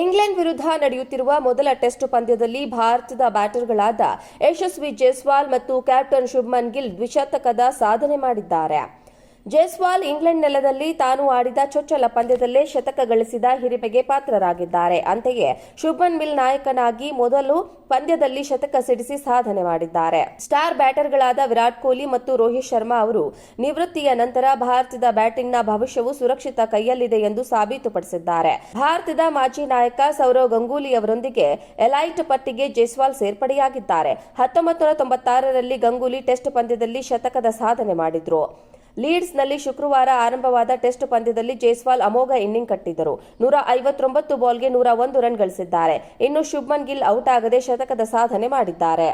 England ವಿರುದ್ಧ ನಡೆಯುತ್ತಿರುವ ಮೊದಲ ಟೆಸ್ಟ್ ಪಂದ್ಯದಲ್ಲಿ ಭಾರತದ ಬ್ಯಾಟರ್ಗಳಾದ ಯಶಸ್ವಿ ಜೈಸ್ವಾಲ್ ಮತ್ತು ಕ್ಯಾಪ್ಟನ್ ಶುಭ್ಮನ್ ಗಿಲ್ ದ್ವಿಶತಕದ ಸಾಧನೆ ಮಾಡಿದ್ದಾರೆ. ಜೈಸ್ವಾಲ್ ಇಂಗ್ಲೆಂಡ್ ನೆಲದಲ್ಲಿ ತಾನು ಆಡಿದ ಚೊಚ್ಚಲ ಪಂದ್ಯದಲ್ಲೇ ಶತಕ ಗಳಿಸಿದ ಹಿರಿಮೆಗೆ ಪಾತ್ರರಾಗಿದ್ದಾರೆ. ಅಂತೆಯೇ ಶುಭ್ಮನ್ ಗಿಲ್ ನಾಯಕನಾಗಿ ಮೊದಲು ಪಂದ್ಯದಲ್ಲಿ ಶತಕ ಸಿಡಿಸಿ ಸಾಧನೆ ಮಾಡಿದ್ದಾರೆ. ಸ್ಟಾರ್ ಬ್ಯಾಟರ್ಗಳಾದ ವಿರಾಟ್ ಕೊಹ್ಲಿ ಮತ್ತು ರೋಹಿತ್ ಶರ್ಮಾ ಅವರು ನಿವೃತ್ತಿಯ ನಂತರ ಭಾರತದ ಬ್ಯಾಟಿಂಗ್ನ ಭವಿಷ್ಯವು ಸುರಕ್ಷಿತ ಕೈಯಲ್ಲಿದೆ ಎಂದು ಸಾಬೀತುಪಡಿಸಿದ್ದಾರೆ. ಭಾರತದ ಮಾಜಿ ನಾಯಕ ಸೌರವ್ ಗಂಗೂಲಿ ಅವರೊಂದಿಗೆ ಎಲೈಟ್ ಪಟ್ಟಿಗೆ ಜೈಸ್ವಾಲ್ ಸೇರ್ಪಡೆಯಾಗಿದ್ದಾರೆ. 1996ರಲ್ಲಿ ಗಂಗೂಲಿ ಟೆಸ್ಟ್ ಪಂದ್ಯದಲ್ಲಿ ಶತಕದ ಸಾಧನೆ ಮಾಡಿದ್ರು. ಲೀಡ್ಸ್ನಲ್ಲಿ ಶುಕ್ರವಾರ ಆರಂಭವಾದ ಟೆಸ್ಟ್ ಪಂದ್ಯದಲ್ಲಿ ಜೈಸ್ವಾಲ್ ಅಮೋಘ ಇನ್ನಿಂಗ್ ಕಟ್ಟಿದ್ದರು. 159 ಬಾಲ್ಗೆ 101 ರನ್ ಗಳಿಸಿದ್ದಾರೆ. ಇನ್ನು ಶುಭ್ಮನ್ ಗಿಲ್ ಔಟ್ ಆಗದೆ ಶತಕದ ಸಾಧನೆ ಮಾಡಿದ್ದಾರೆ.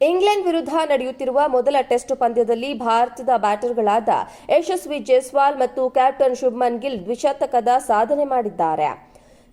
ಇಂಗ್ಲೆಂಡ್ ವಿರುದ್ಧ ನಡೆಯುತ್ತಿರುವ ಮೊದಲ ಟೆಸ್ಟ್ ಪಂದ್ಯದಲ್ಲಿ ಭಾರತದ ಬ್ಯಾಟರ್ಗಳಾದ ಯಶಸ್ವಿ ಜೈಸ್ವಾಲ್ ಮತ್ತು ಕ್ಯಾಪ್ಟನ್ ಶುಭ್ಮನ್ ಗಿಲ್ ದ್ವಿಶತಕದ ಸಾಧನೆ ಮಾಡಿದ್ದಾರೆ.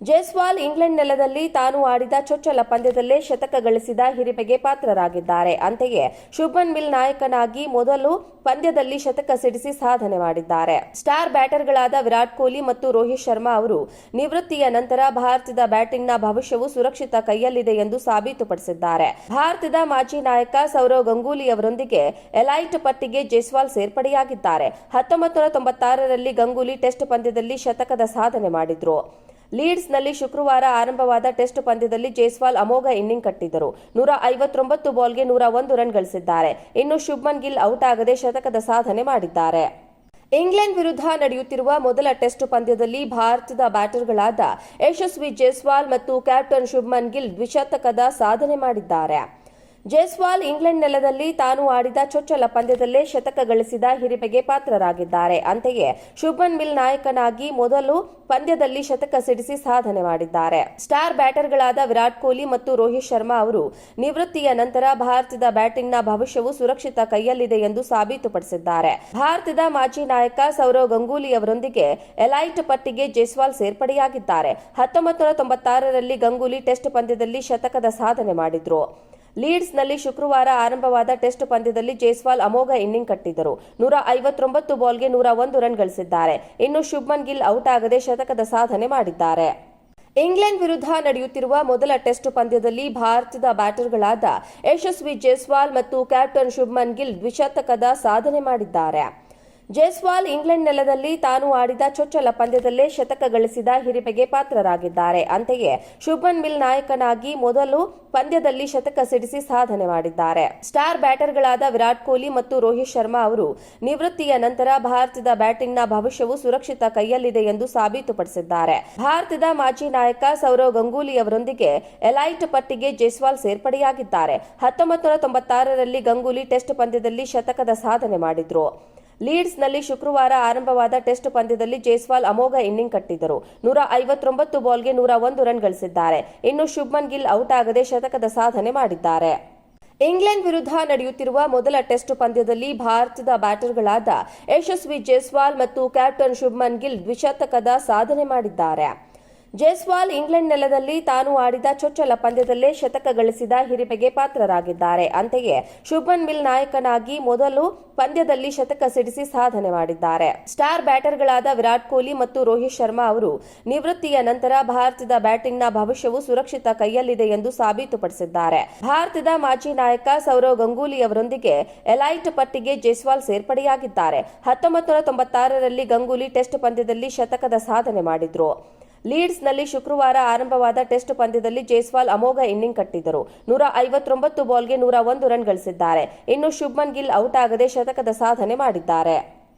ಜೈಸ್ವಾಲ್ ಇಂಗ್ಲೆಂಡ್ ನೆಲದಲ್ಲಿ ತಾನು ಆಡಿದ ಚೊಚ್ಚಲ ಪಂದ್ಯದಲ್ಲೇ ಶತಕ ಗಳಿಸಿದ ಹಿರಿಮೆಗೆ ಪಾತ್ರರಾಗಿದ್ದಾರೆ. ಅಂತೆಯೇ ಶುಭ್ಮನ್ ಗಿಲ್ ನಾಯಕನಾಗಿ ಮೊದಲು ಪಂದ್ಯದಲ್ಲಿ ಶತಕ ಸಿಡಿಸಿ ಸಾಧನೆ ಮಾಡಿದ್ದಾರೆ. ಸ್ಟಾರ್ ಬ್ಯಾಟರ್ಗಳಾದ ವಿರಾಟ್ ಕೊಹ್ಲಿ ಮತ್ತು ರೋಹಿತ್ ಶರ್ಮಾ ಅವರು ನಿವೃತ್ತಿಯ ನಂತರ ಭಾರತದ ಬ್ಯಾಟಿಂಗ್ನ ಭವಿಷ್ಯವು ಸುರಕ್ಷಿತ ಕೈಯಲ್ಲಿದೆ ಎಂದು ಸಾಬೀತುಪಡಿಸಿದ್ದಾರೆ. ಭಾರತದ ಮಾಜಿ ನಾಯಕ ಸೌರವ್ ಗಂಗೂಲಿ ಅವರೊಂದಿಗೆ ಎಲೈಟ್ ಪಟ್ಟಿಗೆ ಜೈಸ್ವಾಲ್ ಸೇರ್ಪಡೆಯಾಗಿದ್ದಾರೆ. 1996ರಲ್ಲಿ ಗಂಗೂಲಿ ಟೆಸ್ಟ್ ಪಂದ್ಯದಲ್ಲಿ ಶತಕದ ಸಾಧನೆ ಮಾಡಿದ್ರು. ಲೀಡ್ಸ್ನಲ್ಲಿ ಶುಕ್ರವಾರ ಆರಂಭವಾದ ಟೆಸ್ಟ್ ಪಂದ್ಯದಲ್ಲಿ ಜೈಸ್ವಾಲ್ ಅಮೋಘ ಇನ್ನಿಂಗ್ ಕಟ್ಟಿದ್ದರು. 159 ಬಾಲ್ಗೆ 101 ರನ್ ಗಳಿಸಿದ್ದಾರೆ. ಇನ್ನು ಶುಭ್ಮನ್ ಗಿಲ್ ಔಟ್ ಆಗದೆ ಶತಕದ ಸಾಧನೆ ಮಾಡಿದ್ದಾರೆ. ಇಂಗ್ಲೆಂಡ್ ವಿರುದ್ಧ ನಡೆಯುತ್ತಿರುವ ಮೊದಲ ಟೆಸ್ಟ್ ಪಂದ್ಯದಲ್ಲಿ ಭಾರತದ ಬ್ಯಾಟರ್ಗಳಾದ ಯಶಸ್ವಿ ಜೈಸ್ವಾಲ್ ಮತ್ತು ಕ್ಯಾಪ್ಟನ್ ಶುಭ್ಮನ್ ಗಿಲ್ ದ್ವಿಶತಕದ ಸಾಧನೆ ಮಾಡಿದ್ದಾರೆ. ಜೈಸ್ವಾಲ್ ಇಂಗ್ಲೆಂಡ್ ನೆಲದಲ್ಲಿ ತಾನು ಆಡಿದ ಚೊಚ್ಚಲ ಪಂದ್ಯದಲ್ಲೇ ಶತಕ ಗಳಿಸಿದ ಹಿರಿಮೆಗೆ ಪಾತ್ರರಾಗಿದ್ದಾರೆ. ಅಂತೆಯೇ ಶುಭ್ಮನ್ ಗಿಲ್ ನಾಯಕನಾಗಿ ಮೊದಲು ಪಂದ್ಯದಲ್ಲಿ ಶತಕ ಸಿಡಿಸಿ ಸಾಧನೆ ಮಾಡಿದ್ದಾರೆ. ಸ್ಟಾರ್ ಬ್ಯಾಟರ್ಗಳಾದ ವಿರಾಟ್ ಕೊಹ್ಲಿ ಮತ್ತು ರೋಹಿತ್ ಶರ್ಮಾ ಅವರು ನಿವೃತ್ತಿಯ ನಂತರ ಭಾರತದ ಬ್ಯಾಟಿಂಗ್ನ ಭವಿಷ್ಯವು ಸುರಕ್ಷಿತ ಕೈಯಲ್ಲಿದೆ ಎಂದು ಸಾಬೀತುಪಡಿಸಿದ್ದಾರೆ. ಭಾರತದ ಮಾಜಿ ನಾಯಕ ಸೌರವ್ ಗಂಗೂಲಿ ಅವರೊಂದಿಗೆ ಎಲೈಟ್ ಪಟ್ಟಿಗೆ ಜೈಸ್ವಾಲ್ ಸೇರ್ಪಡೆಯಾಗಿದ್ದಾರೆ. 1996ರಲ್ಲಿ ಗಂಗೂಲಿ ಟೆಸ್ಟ್ ಪಂದ್ಯದಲ್ಲಿ ಶತಕದ ಸಾಧನೆ ಮಾಡಿದ್ರು. ಲೀಡ್ಸ್ನಲ್ಲಿ ಶುಕ್ರವಾರ ಆರಂಭವಾದ ಟೆಸ್ಟ್ ಪಂದ್ಯದಲ್ಲಿ ಜೈಸ್ವಾಲ್ ಅಮೋಘ ಇನ್ನಿಂಗ್ ಕಟ್ಟಿದ್ದರು. 159 ಬಾಲ್ಗೆ 101 ರನ್ ಗಳಿಸಿದ್ದಾರೆ. ಇನ್ನು ಶುಭ್ಮನ್ ಗಿಲ್ ಔಟ್ ಆಗದೆ ಶತಕದ ಸಾಧನೆ ಮಾಡಿದ್ದಾರೆ. ಇಂಗ್ಲೆಂಡ್ ವಿರುದ್ಧ ನಡೆಯುತ್ತಿರುವ ಮೊದಲ ಟೆಸ್ಟ್ ಪಂದ್ಯದಲ್ಲಿ ಭಾರತದ ಬ್ಯಾಟರ್ಗಳಾದ ಯಶಸ್ವಿ ಜೈಸ್ವಾಲ್ ಮತ್ತು ಕ್ಯಾಪ್ಟನ್ ಶುಭ್ಮನ್ ಗಿಲ್ ದ್ವಿಶತಕದ ಸಾಧನೆ ಮಾಡಿದ್ದಾರೆ. ಜೈಸ್ವಾಲ್ ಇಂಗ್ಲೆಂಡ್ ನೆಲದಲ್ಲಿ ತಾನು ಆಡಿದ ಚೊಚ್ಚಲ ಪಂದ್ಯದಲ್ಲೇ ಶತಕ ಗಳಿಸಿದ ಹಿರಿಮೆಗೆ ಪಾತ್ರರಾಗಿದ್ದಾರೆ. ಅಂತೆಯೇ ಶುಭ್ಮನ್ ಗಿಲ್ ನಾಯಕನಾಗಿ ಮೊದಲು ಪಂದ್ಯದಲ್ಲಿ ಶತಕ ಸಿಡಿಸಿ ಸಾಧನೆ ಮಾಡಿದ್ದಾರೆ. ಸ್ಟಾರ್ ಬ್ಯಾಟರ್ಗಳಾದ ವಿರಾಟ್ ಕೊಹ್ಲಿ ಮತ್ತು ರೋಹಿತ್ ಶರ್ಮಾ ಅವರು ನಿವೃತ್ತಿಯ ನಂತರ ಭಾರತದ ಬ್ಯಾಟಿಂಗ್ನ ಭವಿಷ್ಯವು ಸುರಕ್ಷಿತ ಕೈಯಲ್ಲಿದೆ ಎಂದು ಸಾಬೀತುಪಡಿಸಿದ್ದಾರೆ. ಭಾರತದ ಮಾಜಿ ನಾಯಕ ಸೌರವ್ ಗಂಗೂಲಿ ಅವರೊಂದಿಗೆ ಎಲೈಟ್ ಪಟ್ಟಿಗೆ ಜೈಸ್ವಾಲ್ ಸೇರ್ಪಡೆಯಾಗಿದ್ದಾರೆ. 1996ರಲ್ಲಿ ಗಂಗೂಲಿ ಟೆಸ್ಟ್ ಪಂದ್ಯದಲ್ಲಿ ಶತಕದ ಸಾಧನೆ ಮಾಡಿದ್ರು. ಲೀಡ್ಸ್ನಲ್ಲಿ ಶುಕ್ರವಾರ ಆರಂಭವಾದ ಟೆಸ್ಟ್ ಪಂದ್ಯದಲ್ಲಿ ಜೈಸ್ವಾಲ್ ಅಮೋಘ ಇನ್ನಿಂಗ್ ಕಟ್ಟಿದ್ದರು. 159 ಬಾಲ್ಗೆ 101 ರನ್ ಗಳಿಸಿದ್ದಾರೆ. ಇನ್ನು ಶುಭ್ಮನ್ ಗಿಲ್ ಔಟ್ ಆಗದೆ ಶತಕದ ಸಾಧನೆ ಮಾಡಿದ್ದಾರೆ. ಇಂಗ್ಲೆಂಡ್ ವಿರುದ್ಧ ನಡೆಯುತ್ತಿರುವ ಮೊದಲ ಟೆಸ್ಟ್ ಪಂದ್ಯದಲ್ಲಿ ಭಾರತದ ಬ್ಯಾಟರ್ಗಳಾದ ಯಶಸ್ವಿ ಜೈಸ್ವಾಲ್ ಮತ್ತು ಕ್ಯಾಪ್ಟನ್ ಶುಭ್ಮನ್ ಗಿಲ್ ದ್ವಿಶತಕದ ಸಾಧನೆ ಮಾಡಿದ್ದಾರೆ. ಜೈಸ್ವಾಲ್ ಇಂಗ್ಲೆಂಡ್ ನೆಲದಲ್ಲಿ ತಾನು ಆಡಿದ ಚೊಚ್ಚಲ ಪಂದ್ಯದಲ್ಲೇ ಶತಕ ಗಳಿಸಿದ ಹಿರಿಮೆಗೆ ಪಾತ್ರರಾಗಿದ್ದಾರೆ. ಅಂತೆಯೇ ಶುಭ್ಮನ್ ಗಿಲ್ ನಾಯಕನಾಗಿ ಮೊದಲು ಪಂದ್ಯದಲ್ಲಿ ಶತಕ ಸಿಡಿಸಿ ಸಾಧನೆ ಮಾಡಿದ್ದಾರೆ. ಸ್ಟಾರ್ ಬ್ಯಾಟರ್ಗಳಾದ ವಿರಾಟ್ ಕೊಹ್ಲಿ ಮತ್ತು ರೋಹಿತ್ ಶರ್ಮಾ ಅವರು ನಿವೃತ್ತಿಯ ನಂತರ ಭಾರತದ ಬ್ಯಾಟಿಂಗ್ನ ಭವಿಷ್ಯವು ಸುರಕ್ಷಿತ ಕೈಯಲ್ಲಿದೆ ಎಂದು ಸಾಬೀತುಪಡಿಸಿದ್ದಾರೆ. ಭಾರತದ ಮಾಜಿ ನಾಯಕ ಸೌರವ್ ಗಂಗೂಲಿ ಅವರೊಂದಿಗೆ ಎಲೈಟ್ ಪಟ್ಟಿಗೆ ಜೈಸ್ವಾಲ್ ಸೇರ್ಪಡೆಯಾಗಿದ್ದಾರೆ. 1996ರಲ್ಲಿ ಗಂಗೂಲಿ ಟೆಸ್ಟ್ ಪಂದ್ಯದಲ್ಲಿ ಶತಕದ ಸಾಧನೆ ಮಾಡಿದ್ರು. ಲೀಡ್ಸ್ನಲ್ಲಿ ಶುಕ್ರವಾರ ಆರಂಭವಾದ ಟೆಸ್ಟ್ ಪಂದ್ಯದಲ್ಲಿ ಜೈಸ್ವಾಲ್ ಅಮೋಘ ಇನ್ನಿಂಗ್ ಕಟ್ಟಿದ್ದರು. 159 ಬಾಲ್ಗೆ 101 ರನ್ ಗಳಿಸಿದ್ದಾರೆ. ಇನ್ನು ಶುಭ್ಮನ್ ಗಿಲ್ ಔಟ್ ಆಗದೆ ಶತಕದ ಸಾಧನೆ ಮಾಡಿದ್ದಾರೆ.